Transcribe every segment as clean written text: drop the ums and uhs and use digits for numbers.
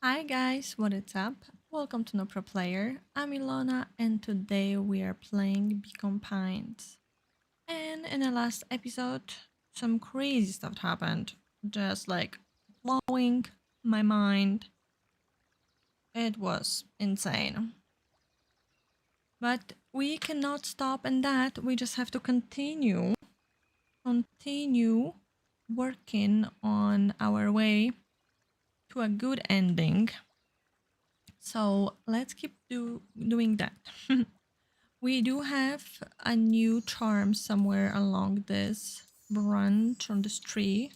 Hi guys, what is up? Welcome to Nopro Player. I'm Ilona and today we are playing Become Pines. And in the last episode, some crazy stuff happened. Just like blowing my mind. It was insane. But we cannot stop in that. We just have to continue working on our way to a good ending. So let's keep doing that. We do have a new charm somewhere along this branch on this tree.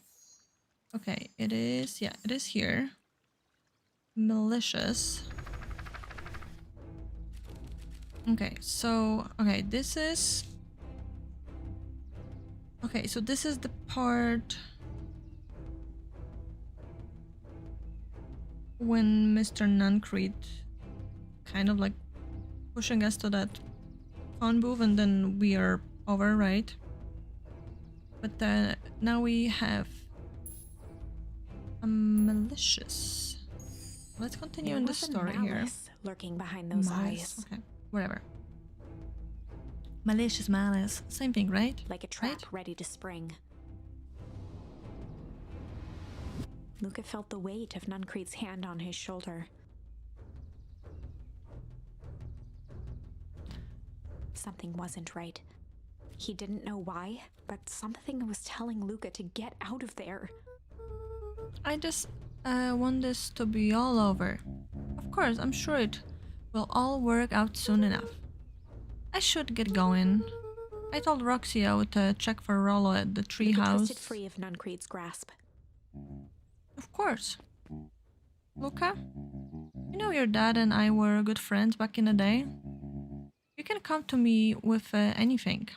Okay, it is, yeah, it is here. Malicious. Okay, so, okay, so this is the part when Mr. Nuncreed kind of like pushing us to that phone booth and then we are over, right? But now we have a malicious. Let's continue in the story here. Lurking behind those eyes. Okay, whatever. Malicious malice, same thing, right? Like a trap ready to spring. Luca felt the weight of Nuncreed's hand on his shoulder. Something wasn't right. He didn't know why, but something was telling Luca to get out of there. I just want this to be all over. Of course, I'm sure it will all work out soon enough. I should get going. I told Roxy I would check for Rollo at the treehouse. Twisted free of Nuncreed's grasp. Of course. Luca, you know your dad and I were good friends back in the day. You can come to me with anything.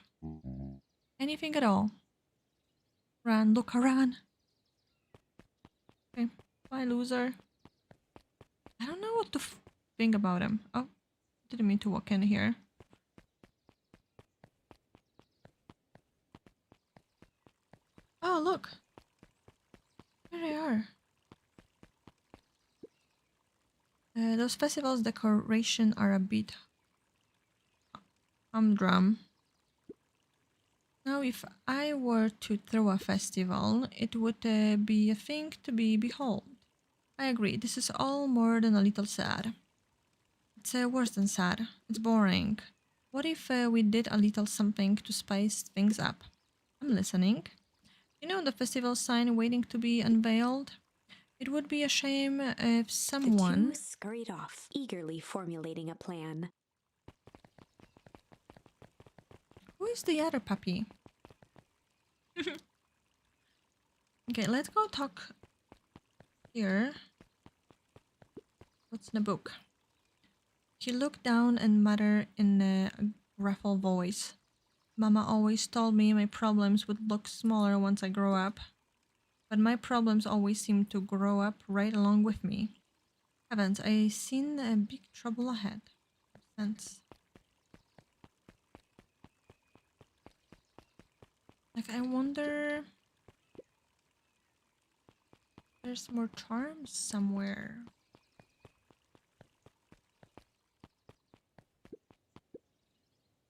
Anything at all. Run, Luca, run. Okay, bye, loser. I don't know what to think about him. Oh, didn't mean to walk in here. Oh, look. Here they are. Those festivals' decoration are a bit humdrum. Now, if I were to throw a festival, it would be a thing to be behold. I agree, this is all more than a little sad. It's worse than sad. It's boring. What if we did a little something to spice things up? I'm listening. You know the festival sign waiting to be unveiled? It would be a shame if someone... The two scurried off, eagerly formulating a plan. Who is the other puppy? Okay, let's go talk here. What's in the book? He looked down and muttered in a gruff voice. Mama always told me my problems would look smaller once I grow up. But my problems always seem to grow up right along with me. Haven't I seen a big trouble ahead? Sense. Like, I wonder... There's more charms somewhere.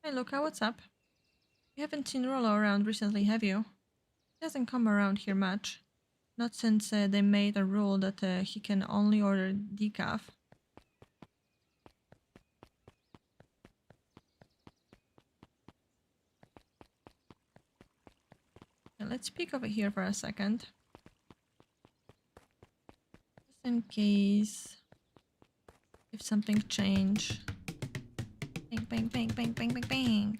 Hey Luca, what's up? You haven't seen Rollo around recently, have you? He doesn't come around here much. Not since they made a rule that he can only order decaf. Okay, let's peek over here for a second. Just in case if something changed. Bang, bang, bang, bang, bang, bang, bang.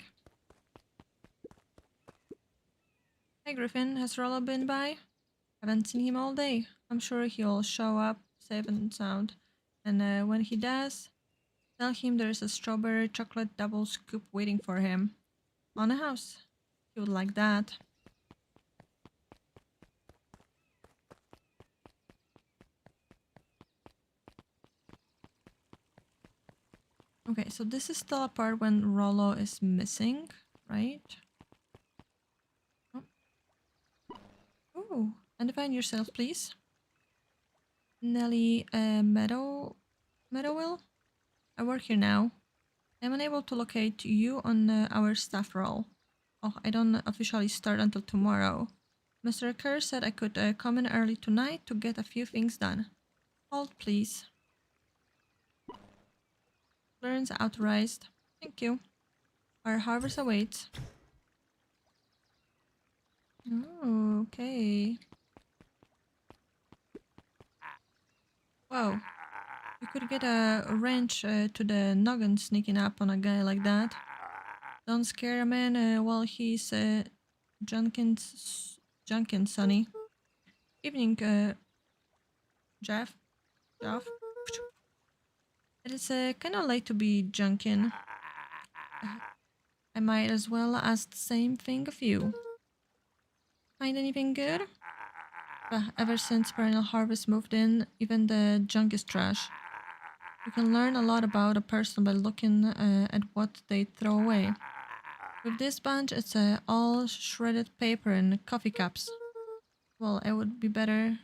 Hey Griffin, has Rollo been by? Haven't seen him all day. I'm sure he'll show up safe and sound. And when he does, tell him there's a strawberry chocolate double scoop waiting for him. On a house. He would like that. Okay, so this is still a part when Rollo is missing, right? Oh. Ooh, and define yourself, please. Nelly Meadowell? I work here now. I'm unable to locate you on our staff roll. Oh, I don't officially start until tomorrow. Mr. Kerr said I could come in early tonight to get a few things done. Hold, please. Clearance authorized. Thank you. Our harvest awaits. Oh, okay. Whoa. You could get a wrench to the noggin sneaking up on a guy like that. Don't scare a man while he's Junkins, Sonny. Evening, Jeff. Jeff. It is kind of late to be junkin. I might as well ask the same thing of you. Find anything good? Ever since Perennial Harvest moved in, even the junk is trash. You can learn a lot about a person by looking at what they throw away. With this bunch, it's all shredded paper and coffee cups. Well, I would be better.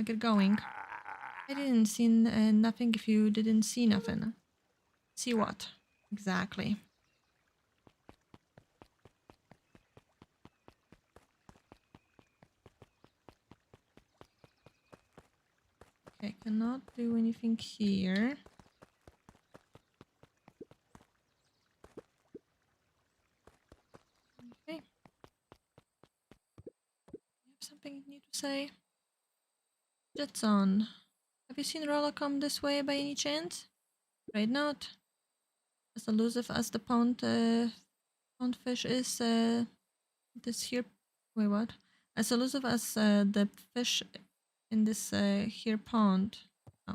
Get going. I didn't see nothing if you didn't see nothing. See what? Exactly. Okay, cannot do anything here. Okay. You have something new to say? Jetson. Have you seen Rolla come this way by any chance? Afraid not. As elusive as the pond fish is, this here. Wait, what? As elusive as the fish in this here pond. Oh.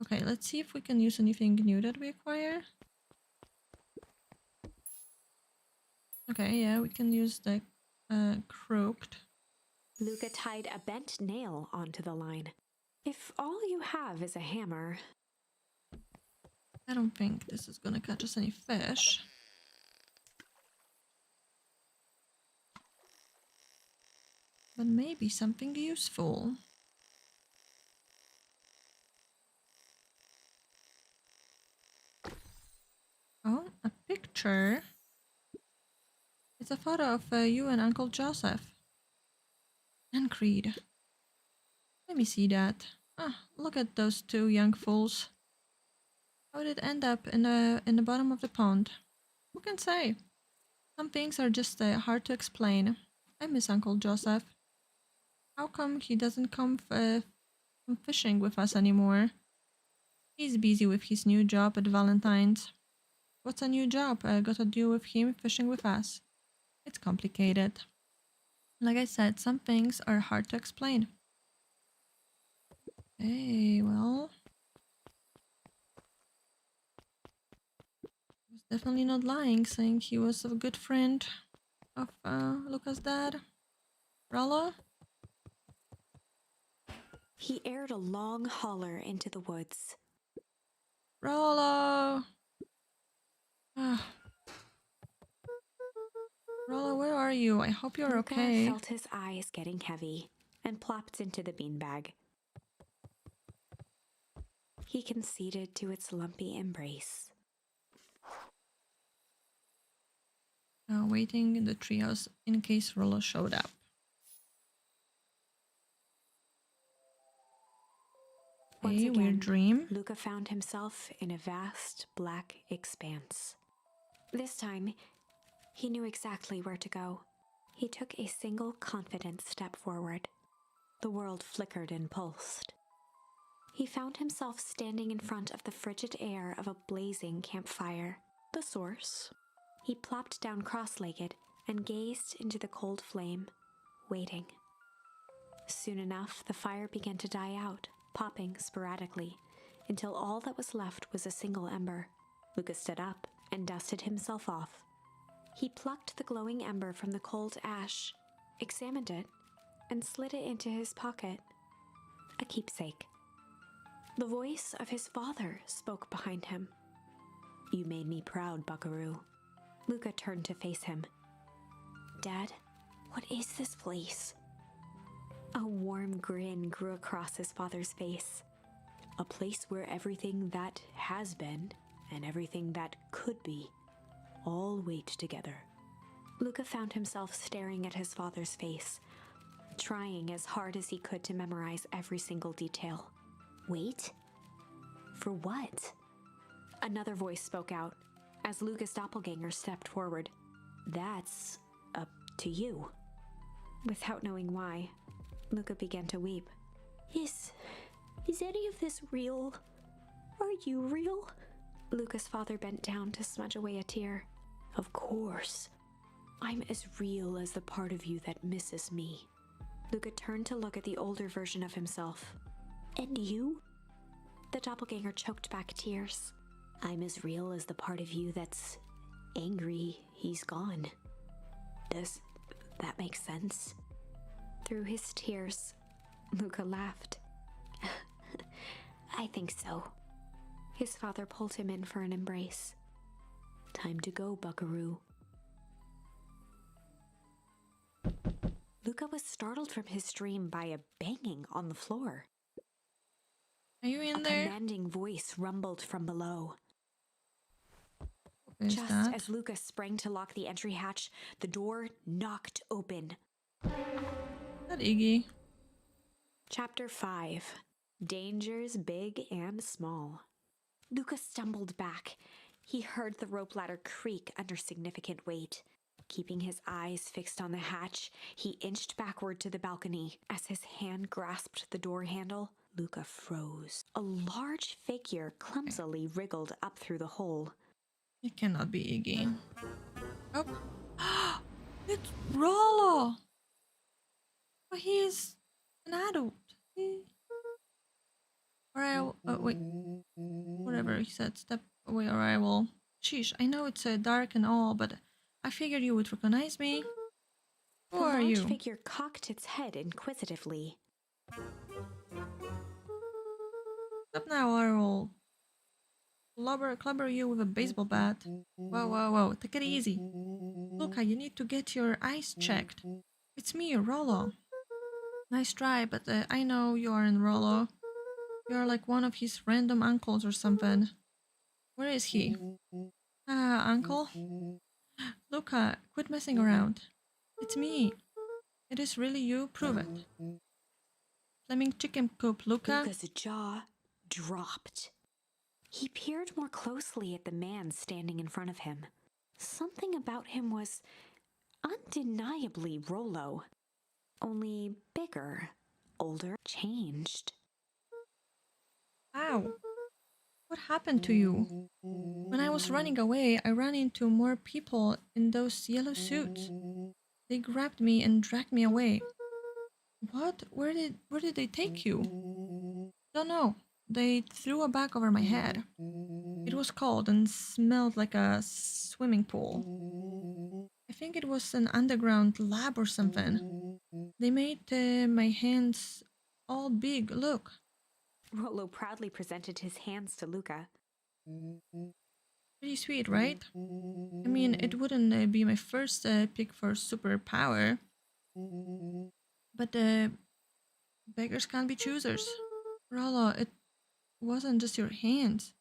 Okay, let's see if we can use anything new that we acquire. Okay, yeah, we can use the crooked. Luca tied a bent nail onto the line. If all you have is a hammer... I don't think this is gonna catch us any fish. But maybe something useful. Oh, a picture. It's a photo of you and Uncle Joseph. And Creed. Let me see that. Ah, look at those two young fools. How did it end up in the bottom of the pond? Who can say? Some things are just hard to explain. I miss Uncle Joseph. How come he doesn't come fishing with us anymore? He's busy with his new job at Valentine's. What's a new job got to do with him fishing with us? It's complicated. Like I said, some things are hard to explain. Hey, well, he was definitely not lying, saying he was a good friend of Luca's dad. Rollo? He aired a long holler into the woods. Rollo! Ah. Rollo, where are you? I hope you're Luca okay. felt his eyes getting heavy and plopped into the beanbag. He conceded to its lumpy embrace. Waiting in the treehouse in case Rollo showed up. Once Hey, again, weird dream. Luca found himself in a vast black expanse. This time, he knew exactly where to go. He took a single confident step forward. The world flickered and pulsed. He found himself standing in front of the frigid air of a blazing campfire. The source. He plopped down cross-legged and gazed into the cold flame, waiting. Soon enough, the fire began to die out, popping sporadically, until all that was left was a single ember. Lucas stood up and dusted himself off. He plucked the glowing ember from the cold ash, examined it, and slid it into his pocket. A keepsake. The voice of his father spoke behind him. "You made me proud, Buckaroo." Luca turned to face him. "Dad, what is this place?" A warm grin grew across his father's face. A place where everything that has been and everything that could be all wait together. Luca found himself staring at his father's face, trying as hard as he could to memorize every single detail. Wait? For what? Another voice spoke out as Luca's doppelganger stepped forward. That's up to you. Without knowing why, Luca began to weep. Is any of this real? Are you real? Luca's father bent down to smudge away a tear. Of course. I'm as real as the part of you that misses me. Luca turned to look at the older version of himself. And you? The doppelganger choked back tears. I'm as real as the part of you that's angry he's gone. Does that make sense? Through his tears, Luca laughed. I think so. His father pulled him in for an embrace. Time to go, buckaroo. Luca was startled from his dream by a banging on the floor. Are you in A there? commanding voice rumbled from below. What is Just that? as Luca sprang to lock the entry hatch, the door knocked open. That Iggy. Chapter 5. Dangers Big and Small. Luca stumbled back. He heard the rope ladder creak under significant weight. Keeping his eyes fixed on the hatch, he inched backward to the balcony. As his hand grasped the door handle, Luca froze. A large figure clumsily wriggled up through the hole. It cannot be Iggy. Oh. It's Rollo! But he's an adult. Wait. Whatever he said, step away or I will. Sheesh, I know it's dark and all, but I figured you would recognize me. Who The are large you? figure cocked its head inquisitively. Stop now or I will clubber you with a baseball bat. Whoa, take it easy. Luca, you need to get your eyes checked. It's me, Rollo. Nice try, but I know you aren't Rollo. You're like one of his random uncles or something. Where is he? Ah, uncle? Luca, quit messing around. It's me. It is really you, prove it. Fleming chicken coop, Luca. Luca's jaw dropped. He peered more closely at the man standing in front of him. Something about him was undeniably Rollo, only bigger, older, changed. Ow. What happened to you? When I was running away, I ran into more people in those yellow suits. They grabbed me and dragged me away. What? Where did they take you? Don't know. They threw a bag over my head. It was cold and smelled like a swimming pool. I think it was an underground lab or something. They made my hands all big. Look. Rollo proudly presented his hands to Luca. Pretty sweet, right? I mean, it wouldn't be my first pick for superpower. But beggars can't be choosers. Rollo, it wasn't just your hands.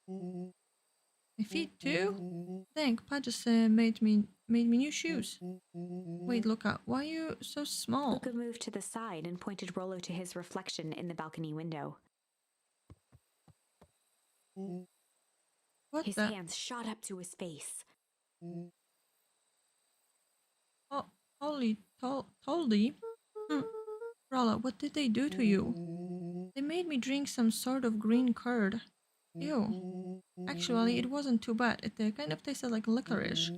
My feet too? Dang, Pa just made me new shoes. Wait, Luca, why are you so small? Luca moved to the side and pointed Rollo to his reflection in the balcony window. What His the? hands shot up to his face. Oh, holy toldy. Rollo, what did they do to you? They made me drink some sort of green curd. Ew. Actually, it wasn't too bad. It kind of tasted like licorice.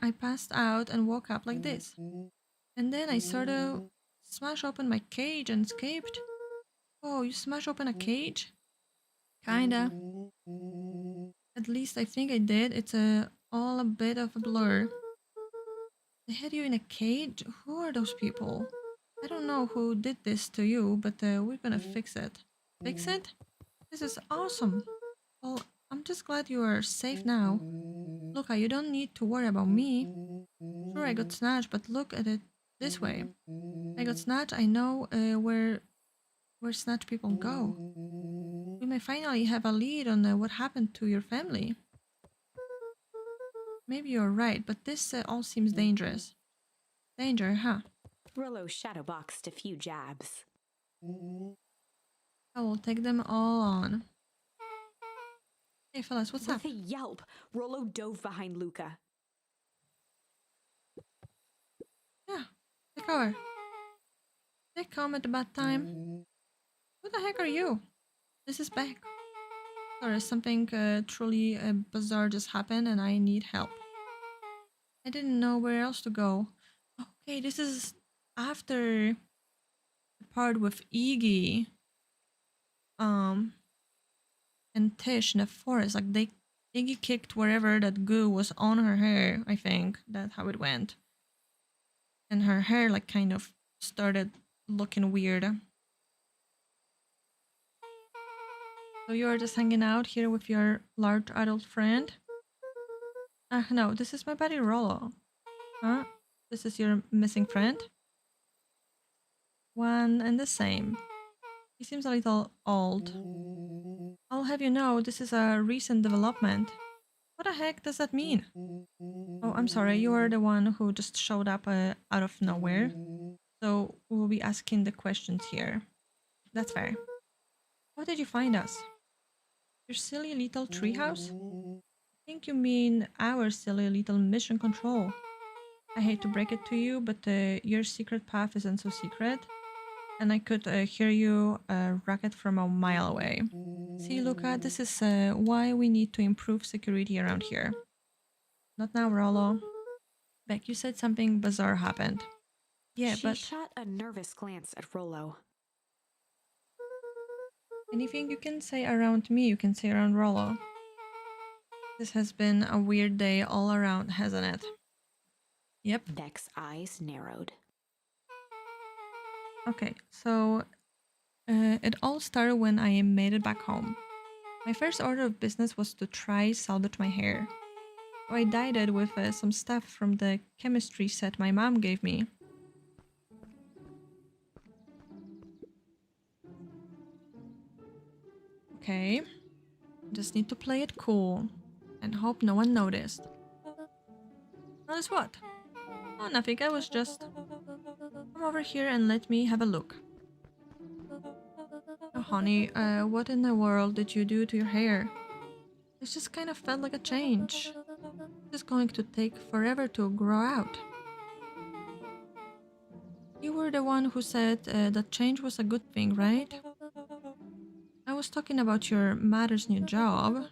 I passed out and woke up like this. And then I sort of smashed open my cage and escaped. Oh, you smashed open a cage? Kinda. At least I think I did. It's all a bit of a blur. They had you in a cage? Who are those people? I don't know who did this to you, but we're gonna fix it. Fix it? This is awesome. Well, I'm just glad you are safe now. Look, you don't need to worry about me. Sure, I got snatched, but look at it. This way. I got Snatch. I know where Snatch people go. We may finally have a lead on what happened to your family. Maybe you're right, but this all seems dangerous. Danger, huh? Rollo shadowboxed a few jabs. I will take them all on. Hey fellas, what's up? With a yelp, Rollo dove behind Luca. Yeah, take cover. They come at a bad time. Who the heck are you? This is Beck. Sorry, something truly bizarre just happened and I need help. I didn't know where else to go. Okay, this is after the part with Iggy and Tish in the forest. Like Iggy kicked wherever that goo was on her hair, I think. That's how it went. And her hair like kind of started looking weird. So you are just hanging out here with your large adult friend? No, this is my buddy Rollo. Huh? This is your missing friend? One and the same. He seems a little old. I'll have you know, this is a recent development. What the heck does that mean? Oh, I'm sorry, you are the one who just showed up out of nowhere. So we'll be asking the questions here. That's fair. How did you find us? Your silly little treehouse? I think you mean our silly little mission control. I hate to break it to you, but your secret path isn't so secret. And I could hear you racket from a mile away. See, Luca, this is why we need to improve security around here. Not now, Rollo. Beck, you said something bizarre happened. Yeah, She but shot a nervous glance at Rollo. anything you can say around me, you can say around Rollo. This has been a weird day all around, hasn't it? Yep. Beck's eyes narrowed. Okay, so it all started when I made it back home. My first order of business was to try salvage my hair. So I dyed it with some stuff from the chemistry set my mom gave me. Okay, just need to play it cool and hope no one noticed. Notice what? Oh, nothing, I was just... Come over here and let me have a look. Oh, honey, what in the world did you do to your hair? It just kind of felt like a change. It's going to take forever to grow out. You were the one who said that change was a good thing, right? I was talking about your mother's new job.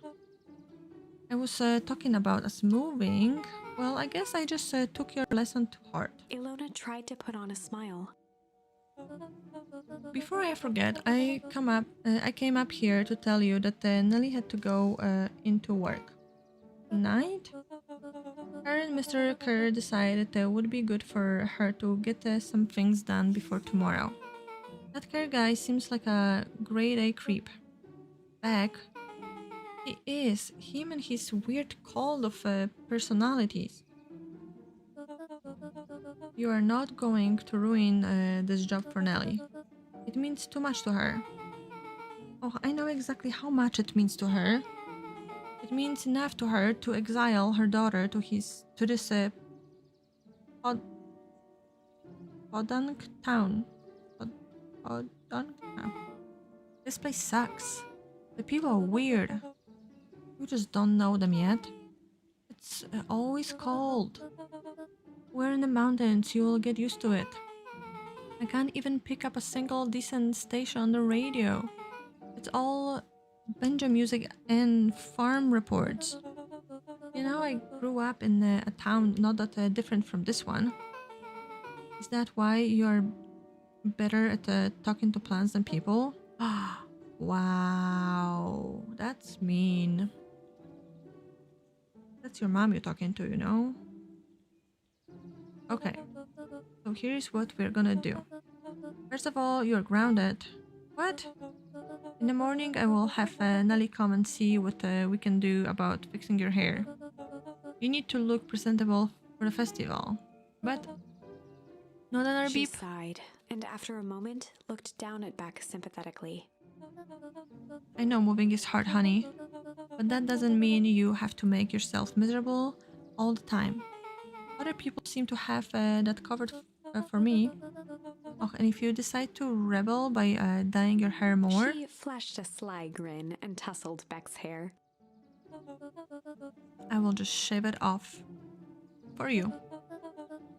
I was talking about us moving. Well, I guess I just took your lesson to heart. Ilona tried to put on a smile. Before I forget, I came up here to tell you that Nelly had to go into work. Tonight? Her and Mr. Kerr decided it would be good for her to get some things done before tomorrow. That Kerr guy seems like a grade A creep. Beck, he is. Him and his weird cult of personalities. You are not going to ruin this job for Nelly. It means too much to her. Oh, I know exactly how much it means to her. It means enough to her to exile her daughter to this podunk town. Podunk town. This place sucks. The people are weird. You just don't know them yet. It's always cold. We're in the mountains, you'll get used to it. I can't even pick up a single decent station on the radio. It's all banjo music and farm reports. You know, I grew up in a town not that different from this one. Is that why you're better at talking to plants than people? Wow, that's mean. That's your mom you're talking to, you know? Okay, so here's what we're gonna do. First of all, you're grounded. What? In the morning, I will have Nelly come and see what we can do about fixing your hair. You need to look presentable for the festival. But Not another She beep? sighed, and after a moment looked down at Beck sympathetically. I know moving is hard, honey, but that doesn't mean you have to make yourself miserable all the time. Other people seem to have that covered for me. Oh, and if you decide to rebel by dyeing your hair more, She flashed a sly grin and tousled Beck's hair. I will just shave it off. For you.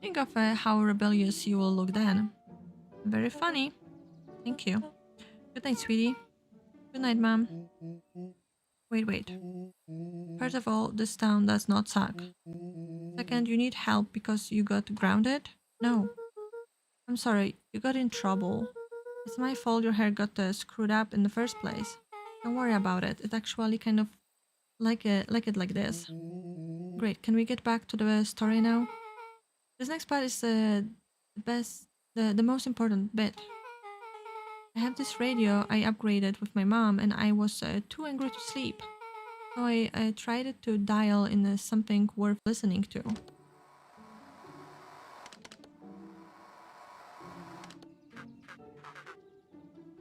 Think of how rebellious you will look then. Very funny. Thank you. Good night, sweetie. Good night, mom. Wait. First of all, this town does not suck. Second, you need help because you got grounded? No. I'm sorry, you got in trouble. It's my fault your hair got screwed up in the first place. Don't worry about it. It's actually kind of like this. Great. Can we get back to the story now? This next part is the best, the most important bit. I have this radio I upgraded with my mom, and I was too angry to sleep. So I tried to dial in something worth listening to.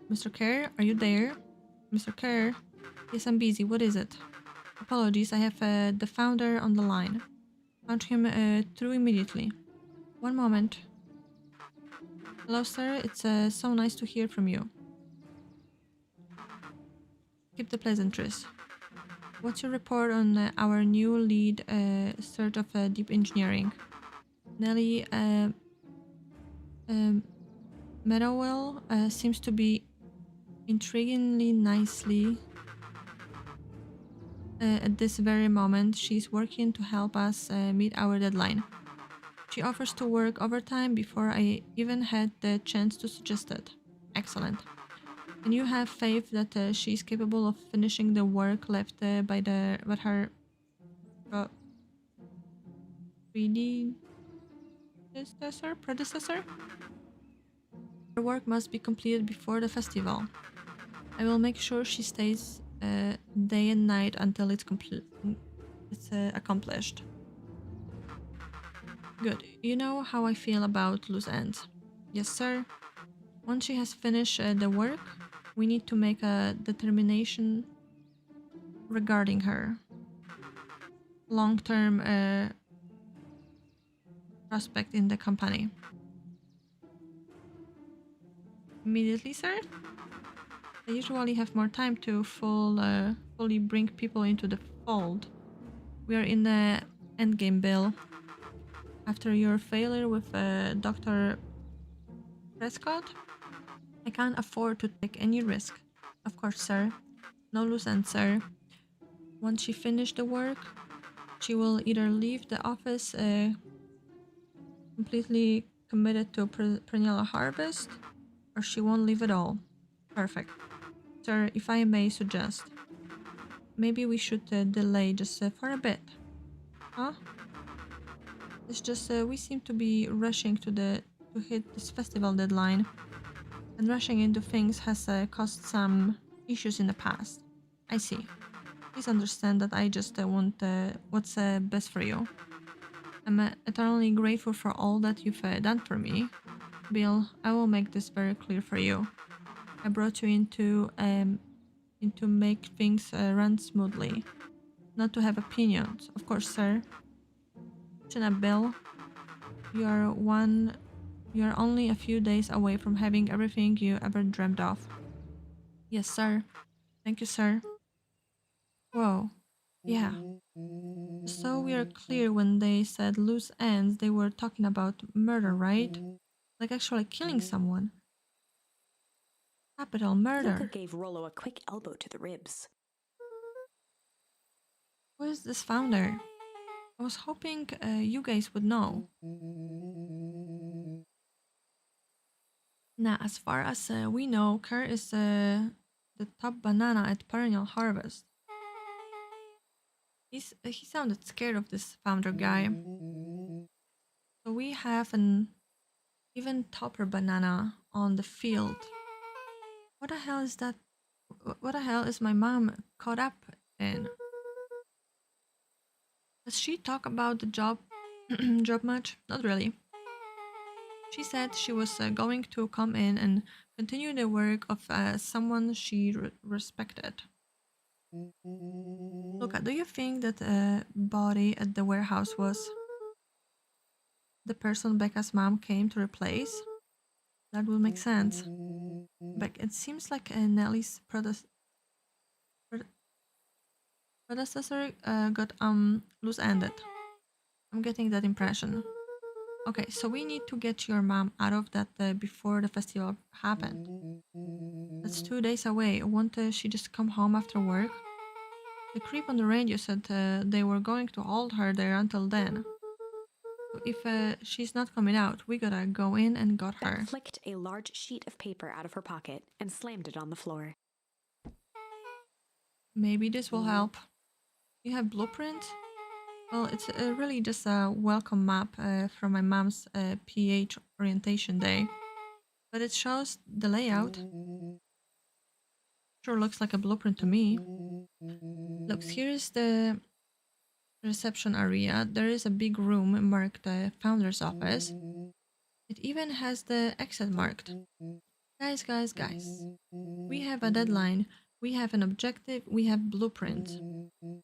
Mr. Kerr, are you there? Mr. Kerr? Yes, I'm busy. What is it? Apologies, I have the founder on the line. Punch him through immediately. One moment. Hello, sir. It's so nice to hear from you. Keep the pleasantries. What's your report on our new lead search of deep engineering? Nellie Meadowell seems to be intriguingly nicely at this very moment. She's working to help us meet our deadline. She offers to work overtime before I even had the chance to suggest it. Excellent. And you have faith that she is capable of finishing the work left by her predecessor? Her work must be completed before the festival. I will make sure she stays day and night until it's accomplished. Good. You know how I feel about loose ends. Yes, sir. Once she has finished the work, we need to make a determination regarding her long-term prospect in the company. Immediately, sir? I usually have more time to fully bring people into the fold. We are in the endgame, Bill. After your failure with Dr. Prescott, I can't afford to take any risk. Of course, sir. No loose ends, sir. Once she finishes the work, she will either leave the office completely committed to perennial harvest, or she won't leave at all. Perfect. Sir, if I may suggest, maybe we should delay just for a bit. Huh? It's just we seem to be rushing to hit this festival deadline, and rushing into things has caused some issues in the past. I see. Please understand that I just want what's best for you. I'm eternally grateful for all that you've done for me. Bill, I will make this very clear for you. I brought you into make things run smoothly, not to have opinions. Of course, sir. Listen up, Bill. You are only a few days away from having everything you ever dreamt of. Yes, sir. Thank you, sir. Whoa. Yeah. So we are clear, when they said loose ends, they were talking about murder, right? Like actually killing someone. Capital Luca murder. gave Rollo a quick elbow to the ribs. Who is this founder? I was hoping you guys would know. Now, as far as we know, Kerr is the top banana at Perennial Harvest. He sounded scared of this founder guy. So we have an even topper banana on the field. What the hell is that? What the hell is my mom caught up in? Does she talk about the job job much? Not really. She said she was going to come in and continue the work of someone she respected. Luca, do you think that body at the warehouse was the person Becca's mom came to replace? That would make sense. Beck, it seems like Nellie's predecessor got loose-ended. I'm getting that impression. Okay, so we need to get your mom out of that before the festival happened. That's 2 days away. Won't she just come home after work? The creep on the radio said they were going to hold her there until then. So if she's not coming out, we gotta go in and got her. Beck flicked a large sheet of paper out of her pocket and slammed it on the floor. Maybe this will help. You have blueprint? Well, it's really just a welcome map from my mom's PH orientation day. But it shows the layout. Sure looks like a blueprint to me. Looks, here's the reception area. There is a big room marked founder's office. It even has the exit marked. Guys. We have a deadline. We have an objective. We have blueprint.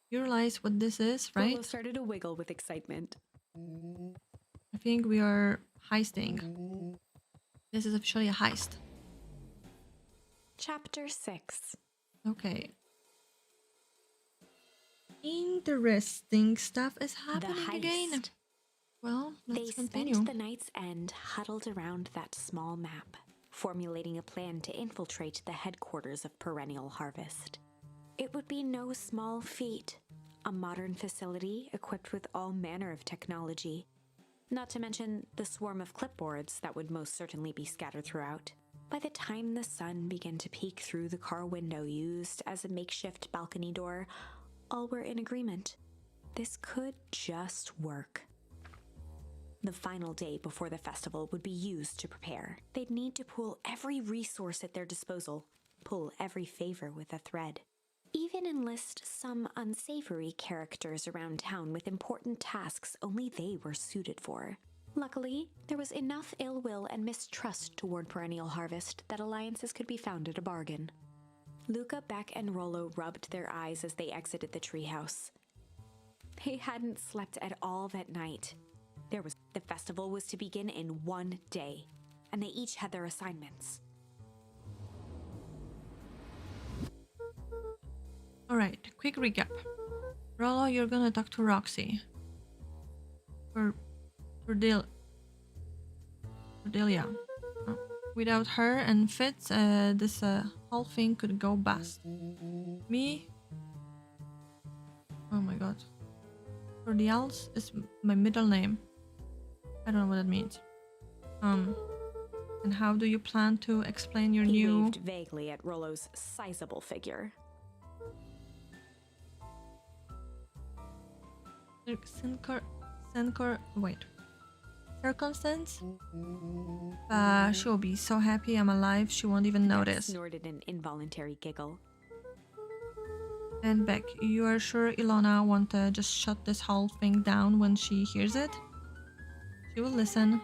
You realize what this is, right? Rolo started to wiggle with excitement. I think we are heisting. This is officially a heist. Chapter 6. Okay. Interesting stuff is happening again. Well, let's continue. They spent the night's end huddled around that small map, formulating a plan to infiltrate the headquarters of Perennial Harvest. It would be no small feat, a modern facility equipped with all manner of technology, not to mention the swarm of clipboards that would most certainly be scattered throughout. By the time the sun began to peek through the car window used as a makeshift balcony door, all were in agreement. This could just work. The final day before the festival would be used to prepare. They'd need to pool every resource at their disposal, pull every favor with a thread. Even enlist some unsavory characters around town with important tasks only they were suited for. Luckily, there was enough ill will and mistrust toward Perennial Harvest that alliances could be found at a bargain. Luca, Beck, and Rollo rubbed their eyes as they exited the treehouse. They hadn't slept at all that night. The festival was to begin in 1 day, and they each had their assignments. Alright, quick recap. Rollo, you're gonna talk to Roxy. Cordelia. Without her and Fitz, this whole thing could go bust. Me? Oh my god. Cordials is my middle name. I don't know what that means. And how do you plan to explain your He new... waved vaguely at Rollo's sizable figure. Circumstance? She'll be so happy I'm alive, she won't even notice. Beck snorted an involuntary giggle. And Beck, you are sure Ilona won't just shut this whole thing down when she hears it? She will listen.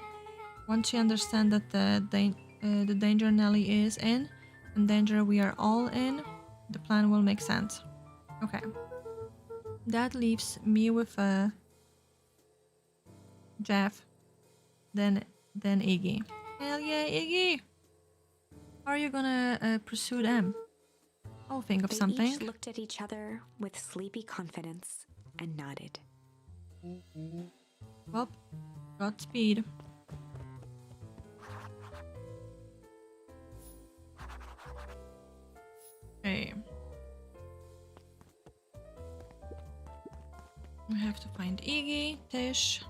Once she understands that the danger Nellie is in, and danger we are all in, the plan will make sense. Okay. That leaves me with Jeff, then Iggy. Hell yeah, Iggy! How are you gonna pursue them? I'll think of something. They each looked at each other with sleepy confidence and nodded. Well, Godspeed. Okay. We have to find Iggy, Tish,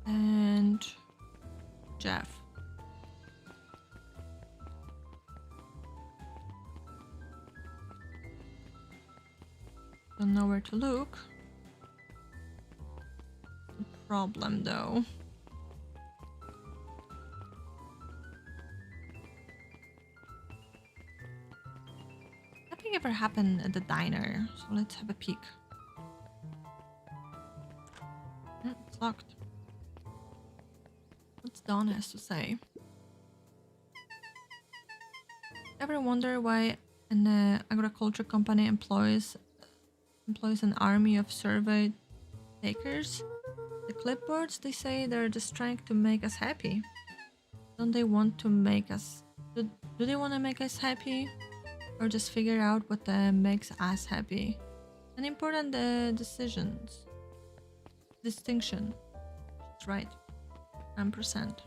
and Jeff. Don't know where to look. Problem though. Nothing ever happened at the diner, so let's have a peek. It's locked. Don has to say. Ever wonder why an agriculture company employs an army of survey takers? The clipboards, they say they're just trying to make us happy. Don't they want to make us... Do they want to make us happy? Or just figure out what makes us happy? An important distinction. That's right. 1%.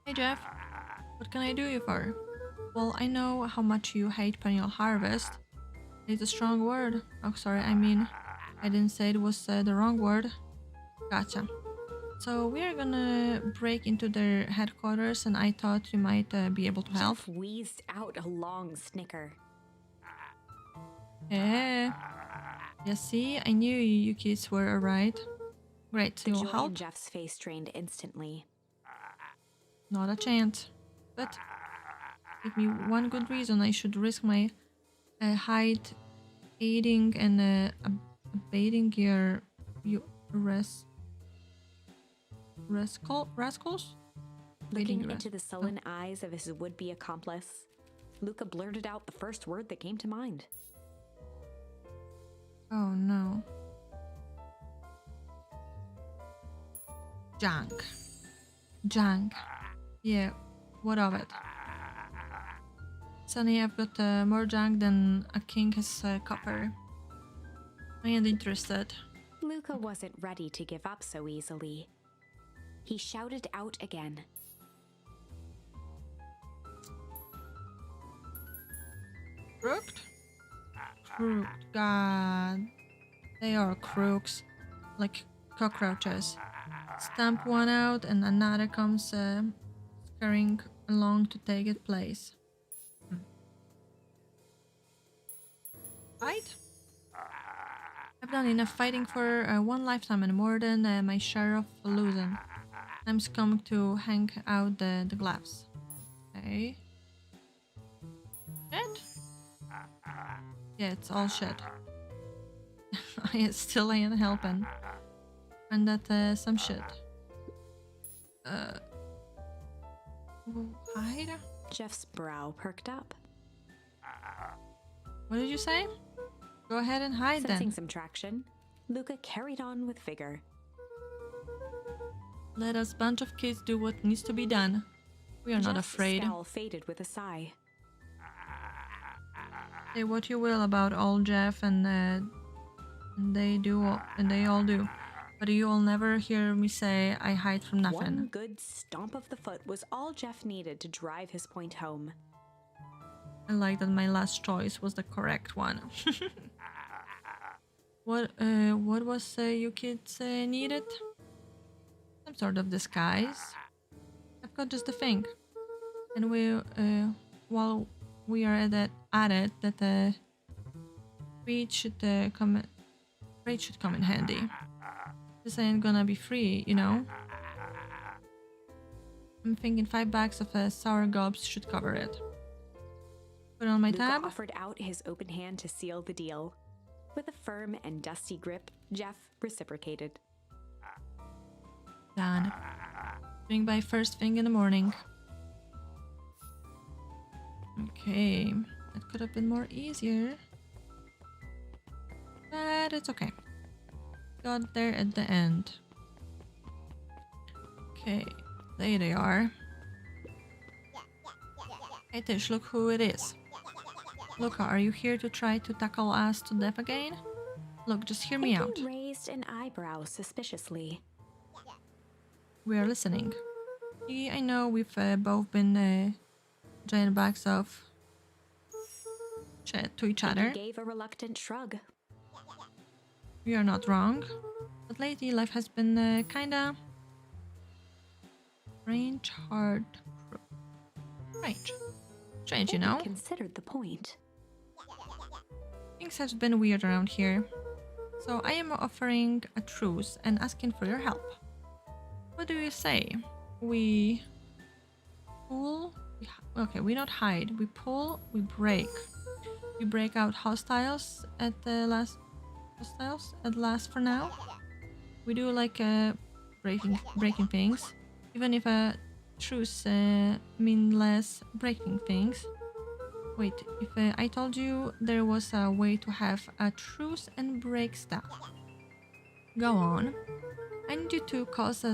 Hey Jeff, what can I do you for? Well, I know how much you hate perennial harvest. It's a strong word. Oh, sorry, I didn't say it was the wrong word. Gotcha. So we are gonna break into their headquarters, and I thought you might be able to help. Jeff wheezed out a long snicker. Yeah. Yeah, see? I knew you kids were alright. Great, so The you'll joy in help? Jeff's face drained instantly. Not a chance. But give me one good reason I should risk my hide aiding and abating your rascals? Looking Aiding into the sullen eyes of his would-be accomplice, Luca blurted out the first word that came to mind. Oh no. Junk. Junk. Yeah, what of it? Sonny, I've got more junk than a king has copper. I ain't interested. Luca wasn't ready to give up so easily. He shouted out again. Crooked? Crooked. God. They are crooks. Like cockroaches. Stamp one out and another comes scurrying along to take its place. Fight? I've done enough fighting for one lifetime and more than my share of losing. Time's come to hang out the gloves. Okay. Shit? Yeah, it's all shit. I still ain't helping. And that some shit. Hide? Jeff's brow perked up. What did you say? Go ahead and hide Sensing then. some traction, Luca carried on with vigor. Let us bunch of kids do what needs to be done. We are not Jeff's afraid. scowl faded with a sigh. Say what you will about old Jeff and they all do. But you'll never hear me say I hide from nothing. One good stomp of the foot was all Jeff needed to drive his point home. I like that my last choice was the correct one. What was you kids needed? Some sort of disguise. I've got just the thing. And while we are at it, that raid should come in handy. This ain't gonna be free, you know. I'm thinking 5 bags of sour gobs should cover it. Put on my Luca tab. offered out his open hand to seal the deal. With a firm and dusty grip, Jeff reciprocated. Done. Swing by first thing in the morning. Okay, that could have been more easier. But it's okay. Got there at the end. Okay, there they are. Hey Tish, look who it is. Luca, are you here to try to tackle us to death again? Look, just hear me out. He raised an eyebrow suspiciously. We are listening. See, I know we've both been giant bags of shit to each other. He gave a reluctant shrug. You're not wrong. But lately life has been kinda strange, hard, strange, you know? Considered the point. Things have been weird around here. So I am offering a truce and asking for your help. What do you say? We pull? Okay, we not hide. We pull, we break. We break out hostiles at last for now. We do like breaking things, even if a truce mean less breaking things. Wait, if I told you there was a way to have a truce and break stuff. Go on. I need you to cause a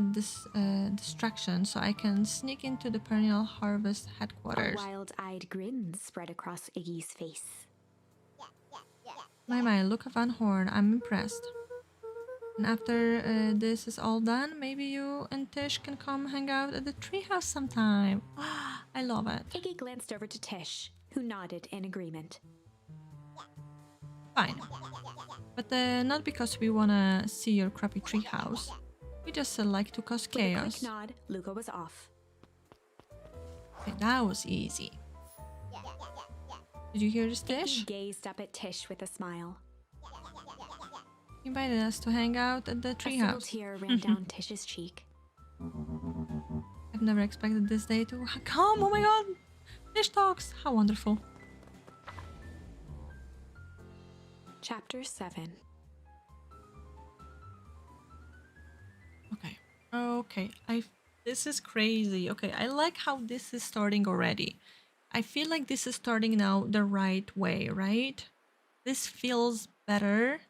distraction so I can sneak into the perennial harvest A headquarters. wild-eyed grin spread across Iggy's face. My, look Van Horn, I'm impressed. And after this is all done, maybe you and Tish can come hang out at the treehouse sometime. I love it. Iggy glanced over to Tish, who nodded in agreement. Fine. But not because we wanna see your crappy treehouse. We just like to cause With a quick chaos. nod, Luca was off. Okay, that was easy. Did you hear this, Tish? Iggy gazed up at Tish with a smile. He invited us to hang out at the A single treehouse. tear ran down Tish's cheek. I've never expected this day to come. Oh my god! Tish talks! How wonderful. Chapter 7. Okay. This is crazy. Okay, I like how this is starting already. I feel like this is starting now the right way, right? This feels better.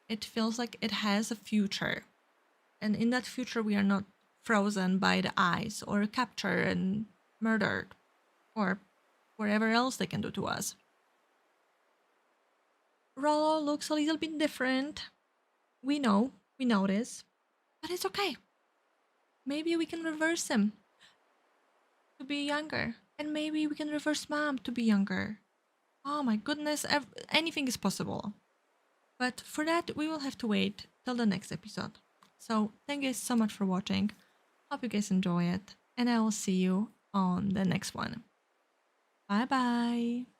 It feels like it has a future. And in that future, we are not frozen by the ice or captured and murdered or whatever else they can do to us. Rollo looks a little bit different. We know this, but it's okay. Maybe we can reverse him to be younger. And maybe we can reverse Mom to be younger. Oh my goodness, anything is possible. But for that, we will have to wait till the next episode. So thank you so much for watching. Hope you guys enjoy it. And I will see you on the next one. Bye bye.